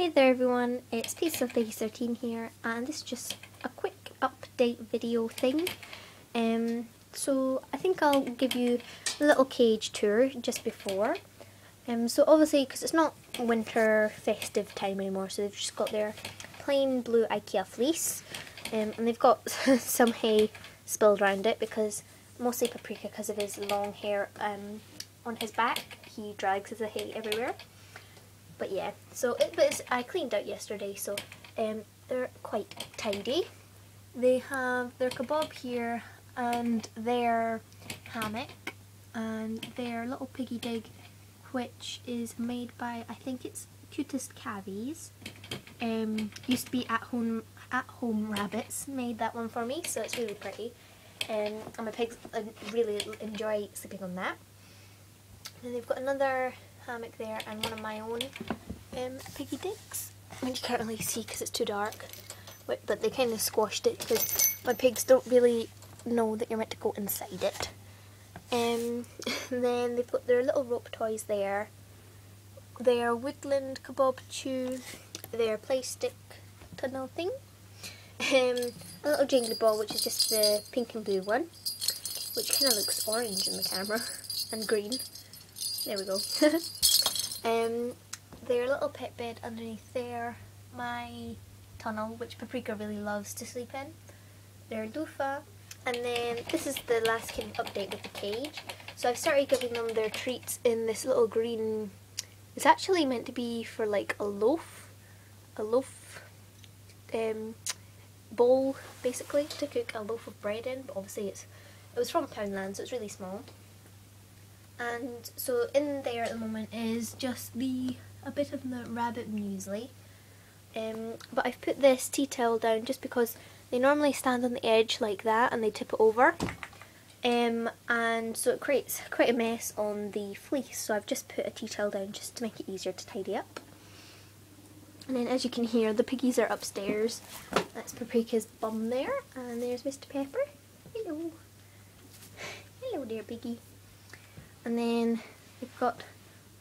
Hey there everyone, it's PeaceLovePiggies 13 here, and this is just a quick update video thing. So I think I'll give you a little cage tour just before. So obviously, because it's not winter festive time anymore, so they've just got their plain blue IKEA fleece, and they've got some hay spilled around it because mostly Paprika, because of his long hair on his back, he drags the hay everywhere. But yeah, so I cleaned out yesterday, so they're quite tidy. They have their kebab here and their hammock and their little piggy dig, which is made by, I think it's Cutest Cavies. Used to be at home rabbits made that one for me, so it's really pretty. And my pigs really enjoy sleeping on that. And then they've got another hammock there and one of my own piggy digs, which you can't really see because it's too dark, but they kind of squashed it because my pigs don't really know that you're meant to go inside it. And then they've got their little rope toys there, their woodland kebab chew, their plastic tunnel thing, a little jingly ball, which is just the pink and blue one, which kind of looks orange in the camera, and green. There we go. Their little pet bed underneath there, my tunnel, which Paprika really loves to sleep in, their loofah, and then this is the last kind of update with the cage. So I've started giving them their treats in this little green, it's actually meant to be for like a loaf bowl basically, to cook a loaf of bread in, but obviously it was from Poundland, so it's really small. And so in there at the moment is just a bit of the rabbit muesli. But I've put this tea towel down just because they normally stand on the edge like that and they tip it over. And so it creates quite a mess on the fleece, so I've just put a tea towel down just to make it easier to tidy up. And then as you can hear, the piggies are upstairs. That's Paprika's bum there, and there's Mr. Pepper. Hello. Hello there, piggy. And then we've got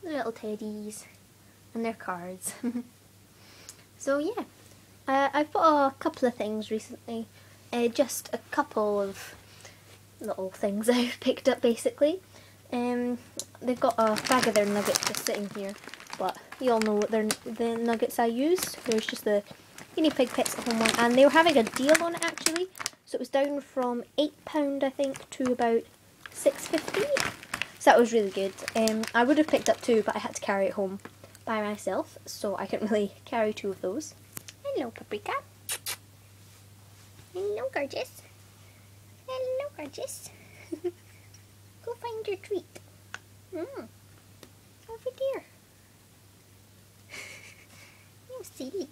the little teddies and their cards. So yeah, I've bought a couple of things recently, just a couple of little things I've picked up basically. They've got a bag of their nuggets just sitting here, but you all know what the nuggets I used. There's just the guinea pig pets at home one, and they were having a deal on it actually, so it was down from £8 I think to about £6.50. So that was really good. I would have picked up two, but I had to carry it home by myself, so I couldn't really carry two of those. Hello, Paprika. Hello, gorgeous. Hello, gorgeous. Go find your treat. Over there. You silly.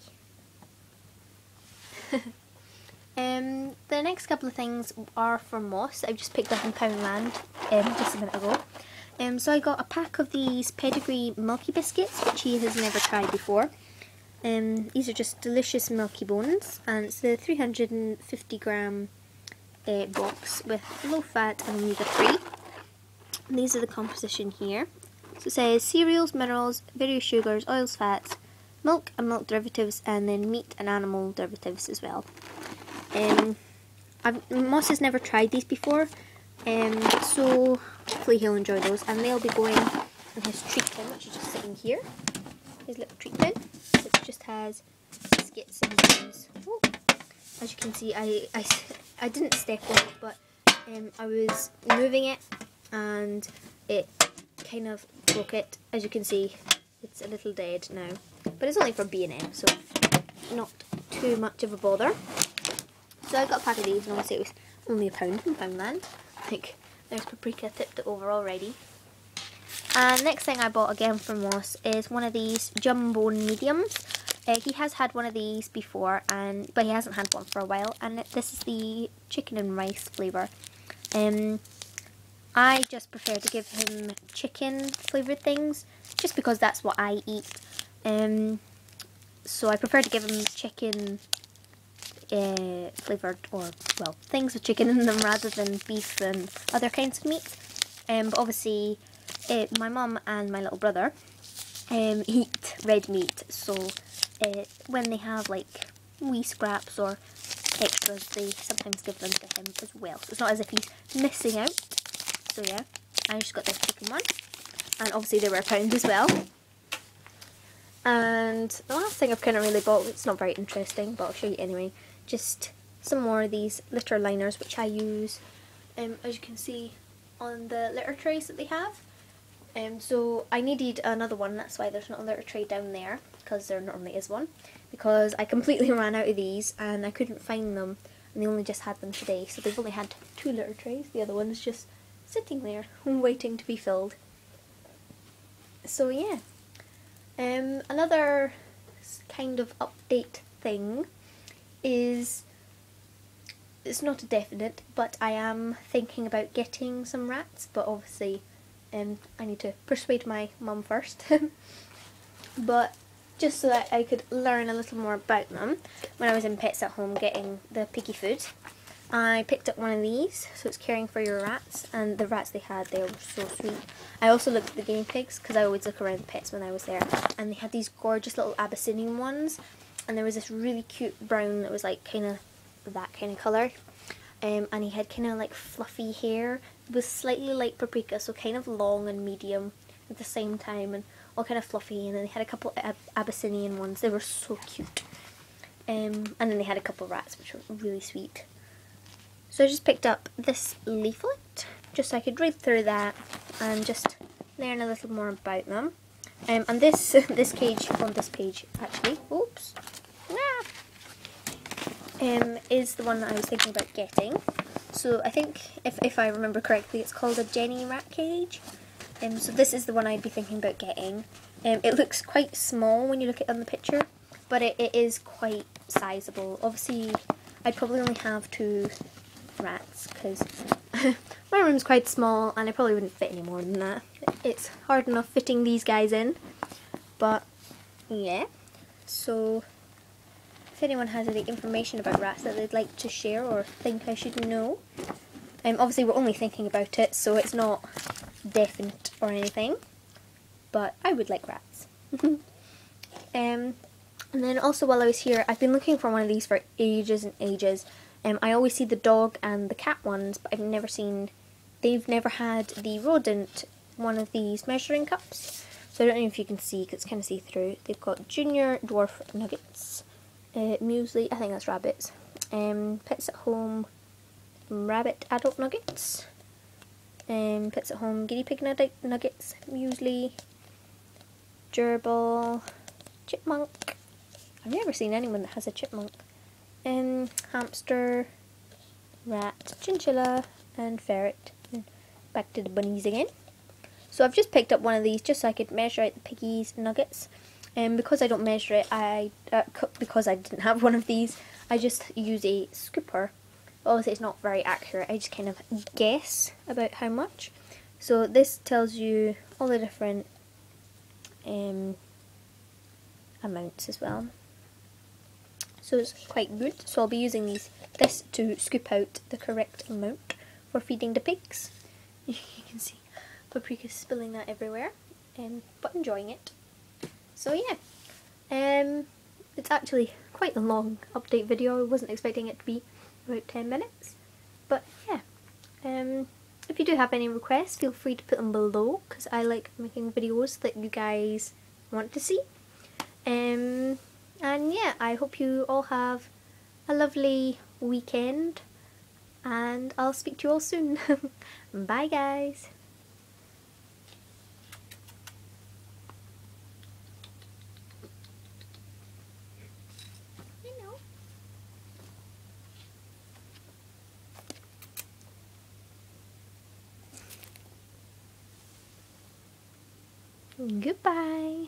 The next couple of things are from Moss. I've just picked up in Poundland just a minute ago. So I got a pack of these pedigree milky biscuits, which he has never tried before. These are just delicious milky bones, and it's the 350 gram box with low fat and omega-3. These are the composition here. So it says cereals, minerals, various sugars, oils, fats, milk and milk derivatives, and then meat and animal derivatives as well. Moss has never tried these before, so hopefully he'll enjoy those, and they'll be going in his treat tin, which is just sitting here. His little treat tin, which just has biscuits and things. Oh, as you can see, I didn't step on it, but I was moving it and it kind of broke it. As you can see, it's a little dead now, but it's only for B&M, so not too much of a bother. So I got a pack of these, and obviously it was only £1 from Poundland. Like, there's Paprika tipped it over already. And next thing I bought again from Moss is one of these jumbo mediums. He has had one of these before, but he hasn't had one for a while. And this is the chicken and rice flavour. I just prefer to give him chicken flavoured things, just because that's what I eat. So I prefer to give him chicken flavoured, or well, things with chicken in them rather than beef and other kinds of meat. But obviously my mum and my little brother eat red meat, so when they have like wee scraps or extras, they sometimes give them to him as well. So it's not as if he's missing out. So yeah, I just got this chicken one, and obviously they were £1 as well. And the last thing I've kind of really bought, it's not very interesting, but I'll show you anyway, just some more of these litter liners, which I use, as you can see, on the litter trays that they have. So I needed another one, that's why there's not a litter tray down there, because there normally is one, because I completely ran out of these and I couldn't find them, and they only just had them today, so they've only had 2 litter trays, the other one's just sitting there, waiting to be filled. So yeah. Another kind of update thing is, it's not a definite, but I am thinking about getting some rats, but obviously I need to persuade my mum first. But just so that I could learn a little more about them, when I was in Pets at Home getting the piggy food, I picked up one of these, so it's caring for your rats, and the rats they had there were so sweet. I also looked at the guinea pigs, because I always look around pets when I was there, and they had these gorgeous little Abyssinian ones, and there was this really cute brown that was like kind of that kind of colour, and he had kind of like fluffy hair. It was slightly like paprika, so kind of long and medium at the same time, and all kind of fluffy, and then they had a couple of Abyssinian ones, they were so cute, and then they had a couple of rats which were really sweet. So I just picked up this leaflet, just so I could read through that and just learn a little more about them. And this cage on this page, actually, oops, is the one that I was thinking about getting. So I think, if I remember correctly, it's called a Jenny rat cage. So this is the one I'd be thinking about getting. It looks quite small when you look at it on the picture, but it is quite sizable. Obviously, I'd probably only have 2 rats, because my room's quite small and I probably wouldn't fit any more than that. It's hard enough fitting these guys in, but yeah. So if anyone has any information about rats that they'd like to share or think I should know, obviously we're only thinking about it, so it's not definite or anything, but I would like rats. And then also, while I was here, I've been looking for one of these for ages and ages. I always see the dog and the cat ones, but they've never had the rodent one of these measuring cups. So I don't know if you can see, because it's kind of see-through. They've got junior dwarf nuggets, muesli, I think that's rabbits, Pets at Home rabbit adult nuggets, Pets at Home guinea pig nuggets, muesli, gerbil, chipmunk. I've never seen anyone that has a chipmunk. Hamster, rat, chinchilla, and ferret. And back to the bunnies again. So I've just picked up one of these just so I could measure out the piggies' nuggets. And because I don't measure it, because I didn't have one of these, I just use a scooper. Obviously it's not very accurate, I just kind of guess about how much. So this tells you all the different amounts as well. So it's quite good. So I'll be using this to scoop out the correct amount for feeding the pigs. You can see Paprika spilling that everywhere, but enjoying it. So yeah, it's actually quite a long update video. I wasn't expecting it to be about 10 minutes, but yeah. If you do have any requests, feel free to put them below, because I like making videos that you guys want to see. And yeah, I hope you all have a lovely weekend, and I'll speak to you all soon. Bye guys! Goodbye!